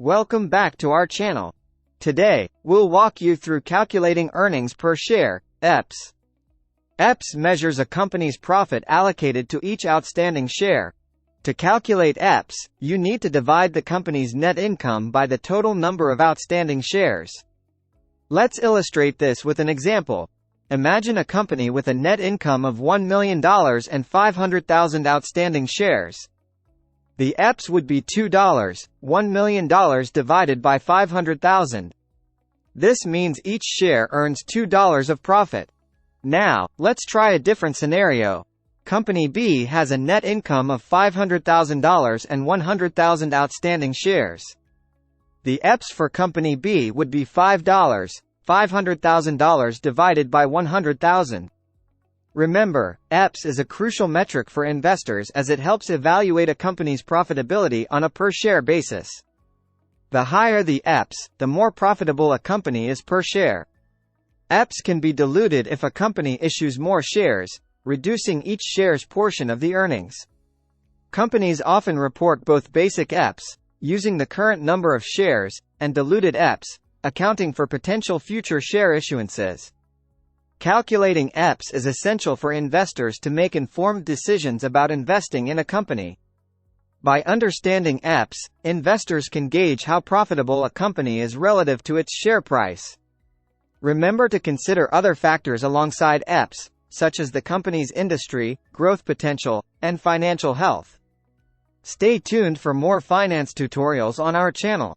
Welcome back to our channel. Today, we'll walk you through calculating earnings per share, EPS. EPS measures a company's profit allocated to each outstanding share. To calculate EPS, you need to divide the company's net income by the total number of outstanding shares. Let's illustrate this with an example. Imagine a company with a net income of $1 million and 500,000 outstanding shares. The EPS would be $2, $1 million divided by 500,000. This means each share earns $2 of profit. Now, let's try a different scenario. Company B has a net income of $500,000 and 100,000 outstanding shares. The EPS for Company B would be $5, $500,000 divided by 100,000. Remember, EPS is a crucial metric for investors as it helps evaluate a company's profitability on a per-share basis. The higher the EPS, the more profitable a company is per share. EPS can be diluted if a company issues more shares, reducing each share's portion of the earnings. Companies often report both basic EPS, using the current number of shares, and diluted EPS, accounting for potential future share issuances. Calculating EPS is essential for investors to make informed decisions about investing in a company. By understanding EPS, investors can gauge how profitable a company is relative to its share price. Remember to consider other factors alongside EPS, such as the company's industry, growth potential, and financial health. Stay tuned for more finance tutorials on our channel.